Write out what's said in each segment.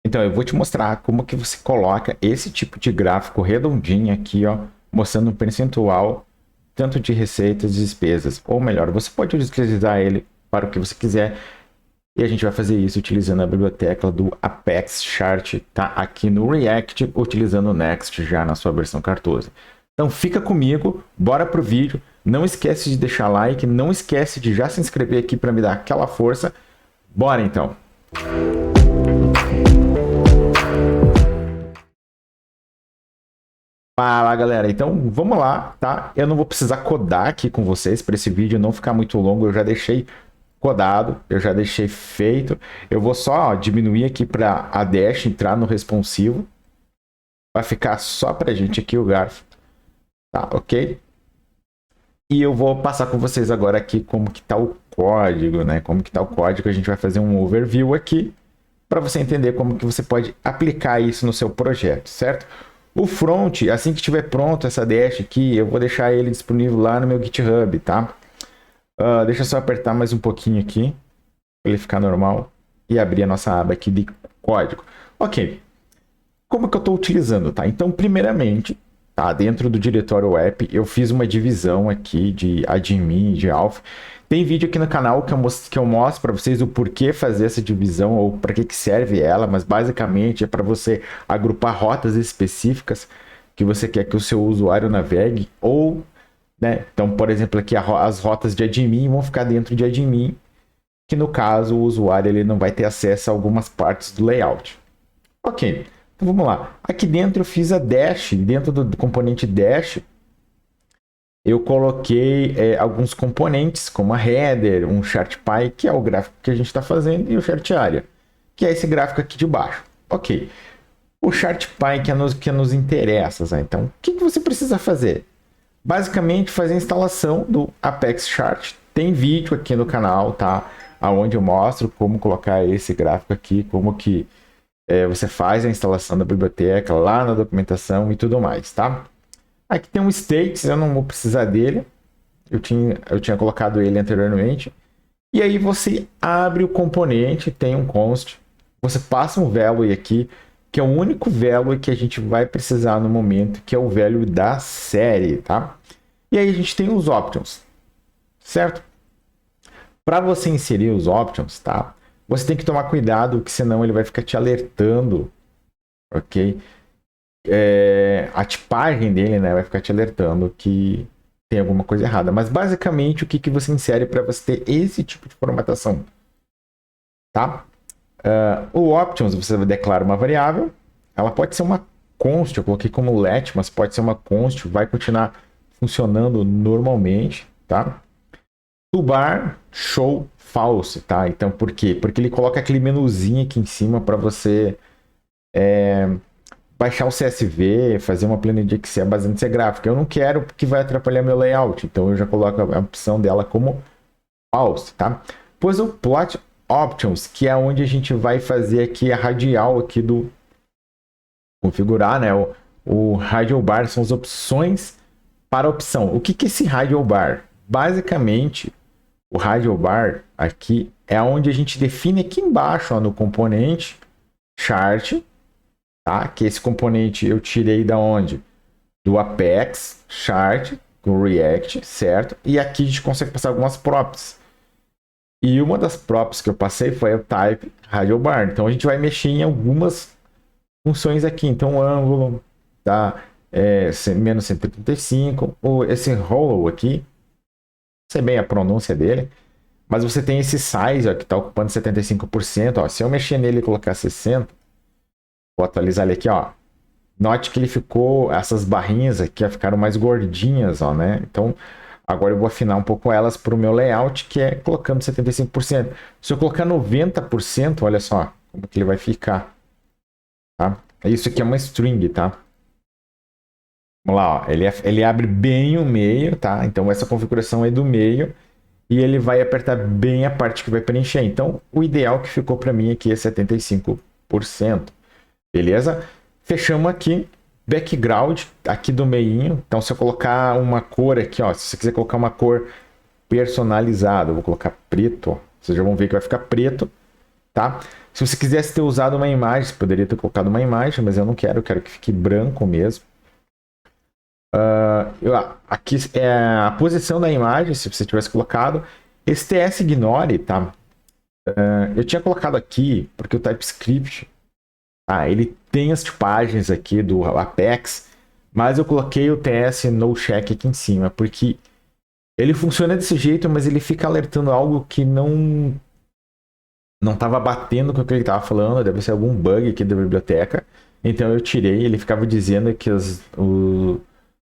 Então, eu vou te mostrar como que você coloca esse tipo de gráfico redondinho aqui, ó, mostrando um percentual tanto de receitas e despesas. Ou melhor, você pode utilizar ele para o que você quiser. E a gente vai fazer isso utilizando a biblioteca do Apex Chart, tá? Aqui no React, utilizando o Next já na sua versão 14. Então fica comigo, bora pro vídeo. Não esquece de deixar like, não esquece de já se inscrever aqui para me dar aquela força. Bora então! Fala galera, então vamos lá, tá? Eu não vou precisar codar aqui com vocês para esse vídeo não ficar muito longo, eu já deixei codado, eu já deixei feito. Eu vou só diminuir aqui para a dash entrar no responsivo. Vai ficar só para a gente aqui o garfo, tá? Ok? E eu vou passar com vocês agora aqui como que tá o código, né? Como que tá o código, a gente vai fazer um overview aqui para você entender como que você pode aplicar isso no seu projeto, certo? O front, assim que estiver pronto essa dash aqui, eu vou deixar ele disponível lá no meu GitHub, tá? Deixa eu só apertar mais um pouquinho aqui, para ele ficar normal, e abrir a nossa aba aqui de código. Ok, como que eu estou utilizando, tá? Então, primeiramente, tá? Dentro do diretório app, eu fiz uma divisão aqui de admin, de alpha. Tem vídeo aqui no canal que eu mostro para vocês o porquê fazer essa divisão ou para que serve ela, mas basicamente é para você agrupar rotas específicas que você quer que o seu usuário navegue, ou, né? Então, por exemplo, aqui as rotas de admin vão ficar dentro de admin, que no caso o usuário ele não vai ter acesso a algumas partes do layout. Ok, então vamos lá. Aqui dentro eu fiz a dash, dentro do componente dash, eu coloquei alguns componentes, como a header, um chartpy, que é o gráfico que a gente está fazendo, e o chartarea, que é esse gráfico aqui de baixo. Ok. O chartpy que nos interessa, né? Então, o que você precisa fazer? Basicamente, fazer a instalação do Apex Chart. Tem vídeo aqui no canal, tá? Onde eu mostro como colocar esse gráfico aqui, como que você faz a instalação da biblioteca, lá na documentação e tudo mais, tá? Aqui tem um states, eu não vou precisar dele. Eu tinha colocado ele anteriormente. E aí você abre o componente, tem um const. Você passa um value aqui, que é o único value que a gente vai precisar no momento, que é o value da série, tá? E aí a gente tem os options, certo? Para você inserir os options, tá? Você tem que tomar cuidado, que senão ele vai ficar te alertando, ok? A tipagem dele, né, vai ficar te alertando que tem alguma coisa errada. Mas basicamente o que você insere para você ter esse tipo de formatação, tá? O options você declara uma variável, ela pode ser uma const, eu coloquei como let, mas pode ser uma const, vai continuar funcionando normalmente, tá? Toolbar show false, tá? Então por quê? Porque ele coloca aquele menuzinho aqui em cima para você baixar o CSV, fazer uma planilha de Excel baseada nesse gráfico. Eu não quero porque vai atrapalhar meu layout, então eu já coloco a opção dela como false, tá? Depois o plot options, que é onde a gente vai fazer aqui a radial aqui do configurar, né? O radial bar são as opções para a opção. O que é esse radial bar? Basicamente, o radial bar aqui é onde a gente define aqui embaixo, ó, no componente chart, tá? Que esse componente eu tirei da onde? Do Apex Chart, com React, certo? E aqui a gente consegue passar algumas props. E uma das props que eu passei foi o type radial bar. Então a gente vai mexer em algumas funções aqui. Então o ângulo, tá? Menos 135. Ou esse hollow aqui, não sei bem a pronúncia dele. Mas você tem esse size, ó, que está ocupando 75%. Ó, se eu mexer nele e colocar 60%, vou atualizar ele aqui, ó. Note que ele ficou, essas barrinhas aqui ó, ficaram mais gordinhas, ó, né? Então, agora eu vou afinar um pouco elas para o meu layout, que é colocando 75%. Se eu colocar 90%, olha só como que ele vai ficar, tá? Isso aqui é uma string, tá? Vamos lá, ó. Ele abre bem o meio, tá? Então, essa configuração é do meio e ele vai apertar bem a parte que vai preencher. Então, o ideal que ficou para mim aqui é 75%. Beleza? Fechamos aqui. Background aqui do meinho. Então, se eu colocar uma cor aqui, ó, se você quiser colocar uma cor personalizada, eu vou colocar preto, ó. Vocês já vão ver que vai ficar preto, tá? Se você quisesse ter usado uma imagem, você poderia ter colocado uma imagem, mas eu não quero, eu quero que fique branco mesmo. Aqui é a posição da imagem, se você tivesse colocado. Esse TS ignore, tá? Eu tinha colocado aqui, porque o TypeScript, ele tem as tipagens aqui do Apex, mas eu coloquei o TS no check aqui em cima, porque ele funciona desse jeito, mas ele fica alertando algo que não estava batendo com o que ele estava falando, deve ser algum bug aqui da biblioteca. Então eu tirei, ele ficava dizendo que as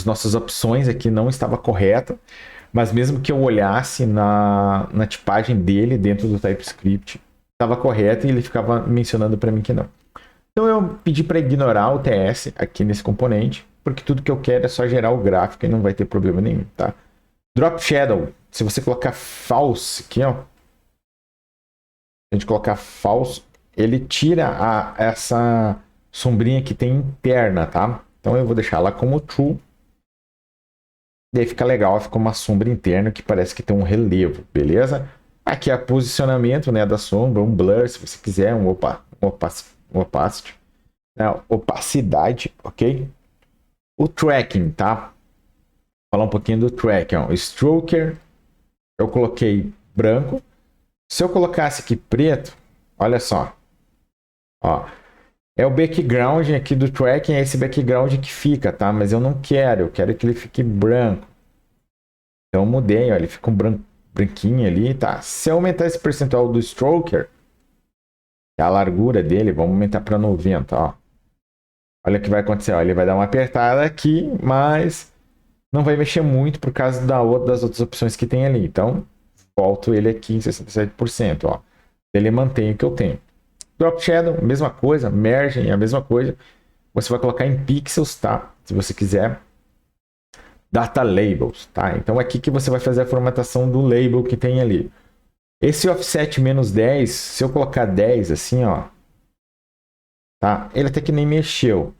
nossas opções aqui não estavam corretas, mas mesmo que eu olhasse na tipagem dele dentro do TypeScript, estava correto e ele ficava mencionando para mim que não. Então eu pedi para ignorar o TS aqui nesse componente, porque tudo que eu quero é só gerar o gráfico e não vai ter problema nenhum, tá? Drop Shadow, se você colocar false aqui, ó, a gente colocar false, ele tira essa sombrinha que tem interna, tá? Então eu vou deixar ela como true. E aí fica legal, fica uma sombra interna que parece que tem um relevo, beleza? Aqui é o posicionamento, né, da sombra, um blur, se você quiser, um opacity, opacidade, ok? O tracking, tá? Vou falar um pouquinho do tracking, ó. Stroker, eu coloquei branco. Se eu colocasse aqui preto, olha só, ó, é o background aqui do tracking, é esse background que fica, tá? Mas eu não quero, eu quero que ele fique branco. Então eu mudei, ó, ele fica um branquinho ali, tá? Se eu aumentar esse percentual do stroker, a largura dele, vamos aumentar para 90, ó. Olha o que vai acontecer, ó, ele vai dar uma apertada aqui, mas não vai mexer muito por causa das outras opções que tem ali. Então, volto ele aqui em 67%, ó. Ele mantém o que eu tenho. Drop Shadow, mesma coisa. Merging, a mesma coisa. Você vai colocar em pixels, tá? Se você quiser. Data Labels, tá? Então, aqui que você vai fazer a formatação do label que tem ali. Esse offset menos 10, se eu colocar 10 assim, ó. Tá? Ele até que nem mexeu.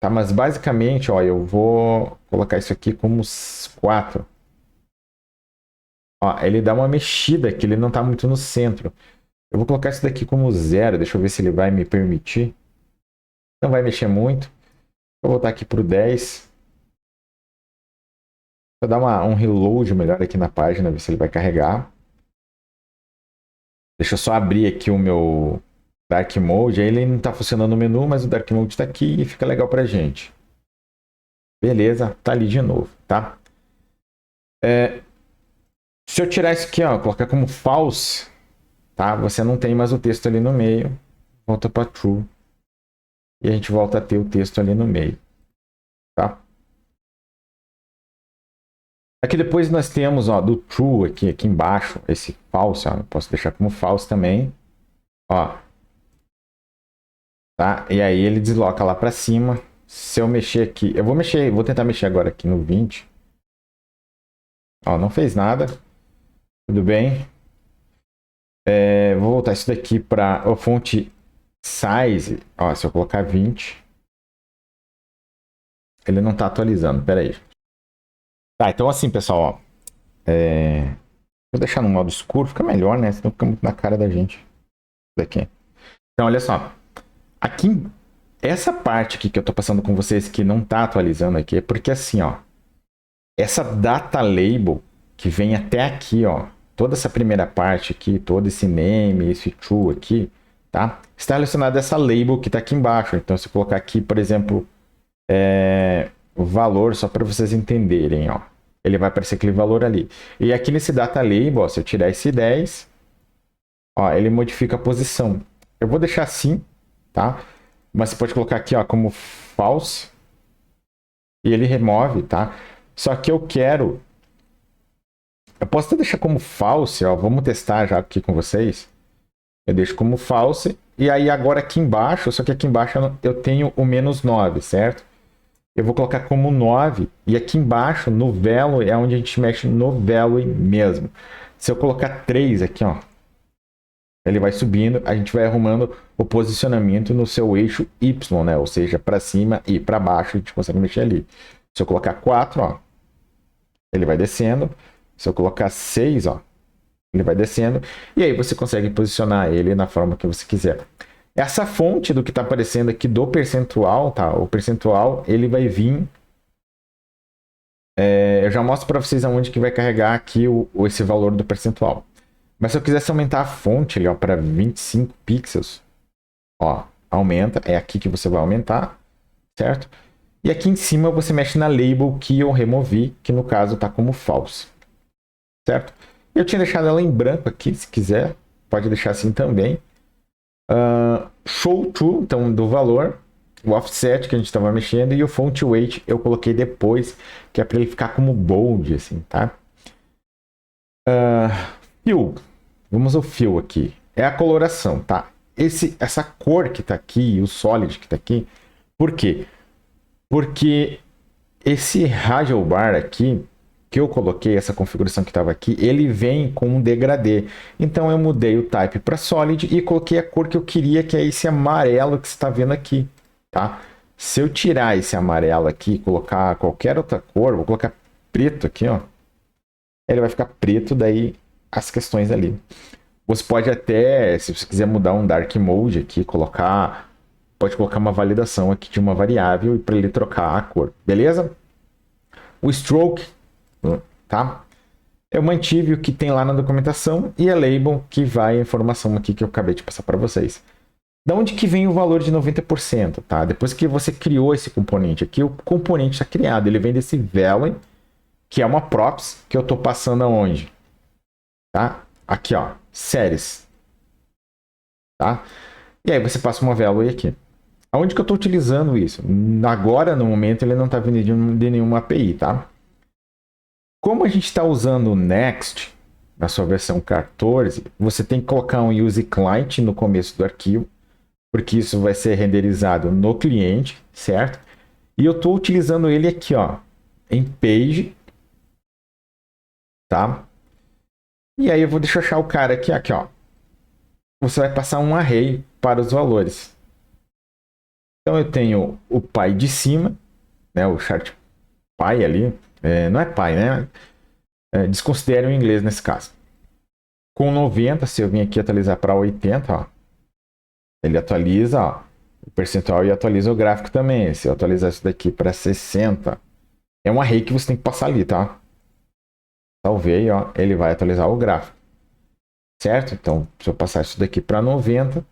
Tá? Mas basicamente, ó, eu vou colocar isso aqui como 4. Ó, ele dá uma mexida que ele não está muito no centro. Eu vou colocar isso daqui como 0. Deixa eu ver se ele vai me permitir. Não vai mexer muito. Vou voltar aqui para o 10. Vou dar um reload melhor aqui na página, ver se ele vai carregar. Deixa eu só abrir aqui o meu Dark Mode. Aí ele não está funcionando no menu, mas o Dark Mode está aqui e fica legal para gente. Beleza, tá ali de novo, tá? Se eu tirar isso aqui, ó, colocar como false, tá? Você não tem mais o texto ali no meio. Volta para true. E a gente volta a ter o texto ali no meio, tá? Aqui depois nós temos, ó, do true aqui embaixo, esse false, ó, eu posso deixar como false também, ó. Tá? E aí ele desloca lá para cima. Se eu mexer aqui, vou tentar mexer agora aqui no 20. Ó, não fez nada. Tudo bem. Vou voltar isso daqui para o font size. Ó, se eu colocar 20, ele não está atualizando. Pera aí. Tá, então assim, pessoal, ó, vou deixar no modo escuro, fica melhor, né? Senão fica muito na cara da gente. Daqui. Então, olha só. Aqui, essa parte aqui que eu tô passando com vocês que não tá atualizando aqui, é porque assim, ó, essa data label que vem até aqui, ó, toda essa primeira parte aqui, todo esse name, esse true aqui, tá? Está relacionado a essa label que tá aqui embaixo. Então, se eu colocar aqui, por exemplo, o valor, só para vocês entenderem, ó, ele vai aparecer aquele valor ali. E aqui nesse data label, ó, se eu tirar esse 10, ó, ele modifica a posição. Eu vou deixar assim, tá? Mas você pode colocar aqui, ó, como false e ele remove, tá? Só que eu posso até deixar como false, ó, vamos testar já aqui com vocês. Eu deixo como false e aí agora aqui embaixo, só que aqui embaixo eu tenho o menos 9, certo? Eu vou colocar como 9 e aqui embaixo no value é onde a gente mexe no value mesmo. Se eu colocar 3 aqui, ó, ele vai subindo, a gente vai arrumando o posicionamento no seu eixo Y, né? Ou seja, para cima e para baixo a gente consegue mexer ali. Se eu colocar 4, ó, ele vai descendo. Se eu colocar 6, ó, Ele vai descendo e aí você consegue posicionar ele na forma que você quiser. Essa fonte do que está aparecendo aqui do percentual, tá? O percentual, ele vai vir... eu já mostro para vocês aonde que vai carregar aqui esse valor do percentual. Mas se eu quisesse aumentar a fonte ali, ó, para 25 pixels, ó, aumenta, é aqui que você vai aumentar, certo? E aqui em cima você mexe na label que eu removi, que no caso está como false, certo? Eu tinha deixado ela em branco aqui, se quiser, pode deixar assim também. Show to, então do valor, o offset que a gente estava mexendo e o font weight eu coloquei depois, que é para ele ficar como bold, assim, tá? Fill, vamos ao fill aqui, é a coloração, tá? Essa cor que tá aqui, o solid que tá aqui, por quê? Porque esse radial bar aqui, que eu coloquei, essa configuração que estava aqui, ele vem com um degradê. Então eu mudei o type para solid e coloquei a cor que eu queria, que é esse amarelo que você está vendo aqui, tá? Se eu tirar esse amarelo aqui e colocar qualquer outra cor, vou colocar preto aqui, ó. Ele vai ficar preto, daí as questões ali. Você pode até, se você quiser mudar um dark mode aqui, pode colocar uma validação aqui de uma variável para ele trocar a cor, beleza? O stroke, tá? Eu mantive o que tem lá na documentação e a label que vai a informação aqui que eu acabei de passar para vocês. Da onde que vem o valor de 90%, tá? Depois que você criou esse componente aqui, o componente está criado, ele vem desse value, que é uma props que eu estou passando aonde? Tá? Aqui, ó, séries, tá? E aí você passa uma value aqui. Aonde que eu estou utilizando isso? Agora, no momento, ele não está vindo de nenhuma API, tá? Como a gente está usando o Next, na sua versão 14, você tem que colocar um use client no começo do arquivo, porque isso vai ser renderizado no cliente, certo? E eu estou utilizando ele aqui, ó, em page, tá? E aí eu vou deixar achar o cara aqui, ó. Você vai passar um array para os valores. Então eu tenho o pai de cima, né, o chart pai ali, não é pai, né? Desconsidere o inglês nesse caso. Com 90, se eu vim aqui atualizar para 80, ó, ele atualiza, ó, o percentual e atualiza o gráfico também. Se eu atualizar isso daqui para 60, é um array que você tem que passar ali, tá? Salvei, ó, ele vai atualizar o gráfico. Certo? Então, se eu passar isso daqui para 90,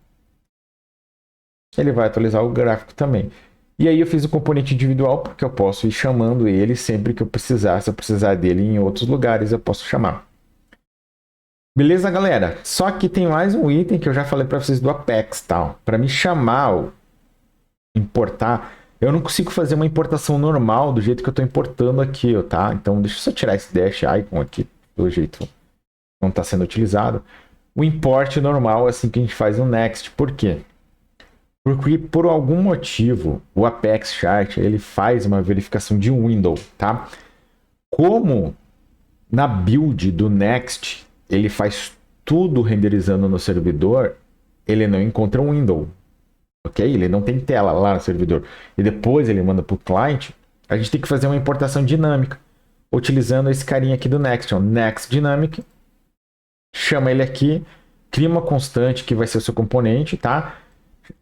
ele vai atualizar o gráfico também. E aí eu fiz o componente individual porque eu posso ir chamando ele sempre que eu precisar. Se eu precisar dele em outros lugares, eu posso chamar. Beleza, galera? Só que tem mais um item que eu já falei para vocês do Apex, tá? Para me chamar, importar, eu não consigo fazer uma importação normal do jeito que eu estou importando aqui, tá? Então, deixa eu só tirar esse dash icon aqui, do jeito não está sendo utilizado. O import normal é assim que a gente faz no Next. Por quê? Porque por algum motivo o Apex Chart ele faz uma verificação de window, tá? Como na build do Next ele faz tudo renderizando no servidor, ele não encontra um window, ok? Ele não tem tela lá no servidor e depois ele manda para o cliente. A gente tem que fazer uma importação dinâmica utilizando esse carinha aqui do Next, ó, Next Dynamic. Chama ele aqui, cria uma constante que vai ser o seu componente, tá?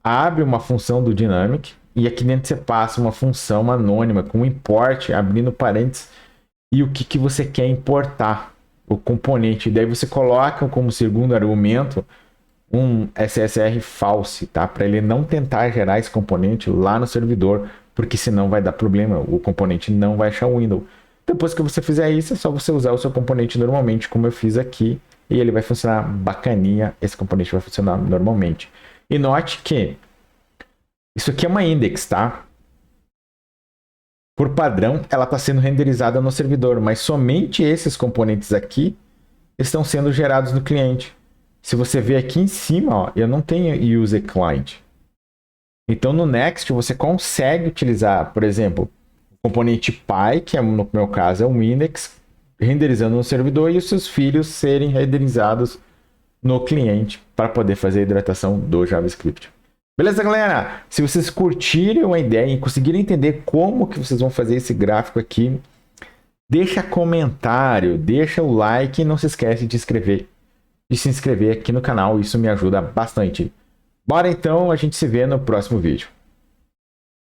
Abre uma função do Dynamic e aqui dentro você passa uma função anônima com import, abrindo parênteses, e o que você quer importar, o componente. Daí você coloca como segundo argumento um SSR false, tá? Para ele não tentar gerar esse componente lá no servidor, porque senão vai dar problema, o componente não vai achar o window. Depois que você fizer isso, é só você usar o seu componente normalmente, como eu fiz aqui, e ele vai funcionar bacaninha, esse componente vai funcionar normalmente. E note que isso aqui é uma index, tá? Por padrão, ela está sendo renderizada no servidor, mas somente esses componentes aqui estão sendo gerados no cliente. Se você ver aqui em cima, ó, eu não tenho user client. Então no Next você consegue utilizar, por exemplo, o componente Py, que no meu caso é um index, renderizando no servidor e os seus filhos serem renderizados no cliente para poder fazer a hidratação do JavaScript. Beleza, galera? Se vocês curtirem a ideia e conseguirem entender como que vocês vão fazer esse gráfico aqui, deixa comentário, deixa o like e não se esquece de inscrever de se inscrever aqui no canal, isso me ajuda bastante. Bora então, a gente se vê no próximo vídeo.